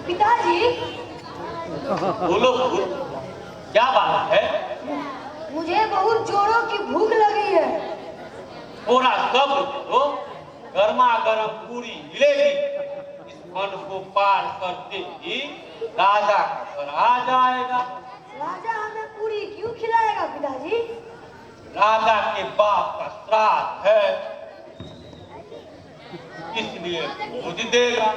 पिताजी, बोलो बोलो, क्या बात है? मुझे बहुत जोरों की भूख लगी है। थोड़ा सब्र करो, गर्मा गर्म पूरी मिलेगी। इस वन को पार करते ही राजा का घर आ जाएगा। राजा हमें पूरी क्यों खिलाएगा पिताजी? राजा के बाप का श्राद्ध है, इसलिए मुझे देगा।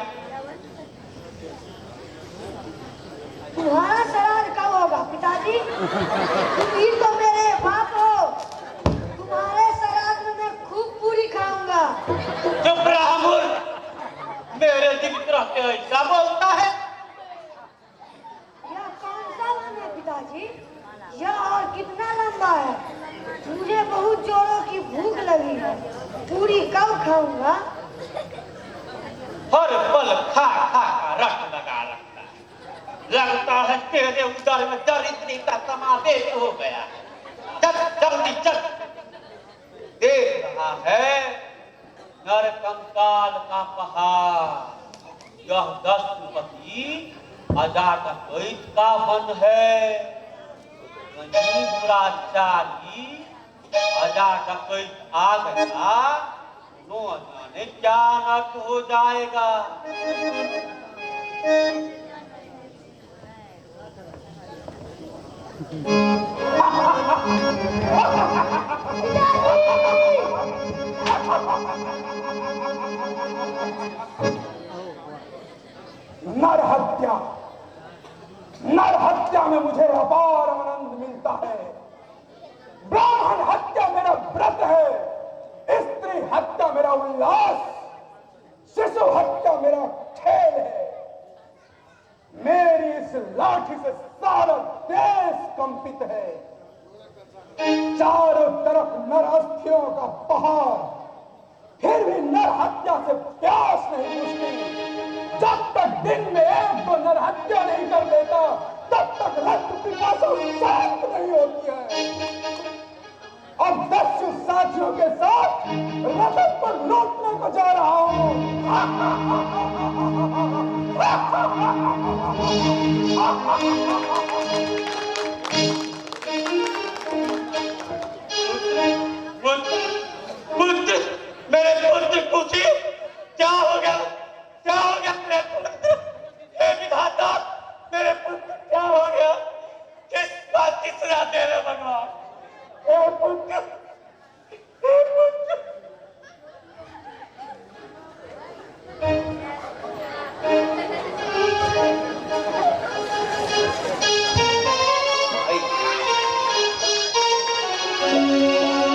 तुम्हारा श्राद्ध कब होगा पिताजी? तुम ही तो मेरे बाप हो। तुम्हारे श्राद्ध में मैं खूब पूरी खाऊंगा। चुप रहा मूर्ख, मेरे जीवित रहते ऐसा बोलता है। यह कौन सा वन है पिताजी? यह और कितना लंबा है? मुझे बहुत जोरों की भूख लगी है। पूरी कब खाऊंगा? हर पल खा खा का रट लगा रखता है। लगता है तेरे उदर में दरिद्री का समावेश हो गया है। चल जल्दी चल। देख रहा है नरकंकाल का पहाड़। यह दस्तपति अजातशत्रु का वन है। वहीं बुरा चाली अजातशत्रु आ गया, नो जाने क्या नट हो जाएगा। नर हत्या में मुझे अपार आनंद मिलता है। ब्राह्मण हत्या मेरा व्रत है, स्त्री हत्या मेरा उल्लास, शिशु हत्या मेरा खेल है। मेरी इस लाठी से सारा देश कंपित है। चारों तरफ नर अस्थियों का पहाड़, फिर भी नर हत्या से प्यास नहीं बुझती। जब तक दिन में एक तो नर हत्या नहीं कर देता, तब तक रक्त पिपासा शांत नहीं होती है। अब 10 साथियों के साथ रथक पर लौटने को जा रहा हूं।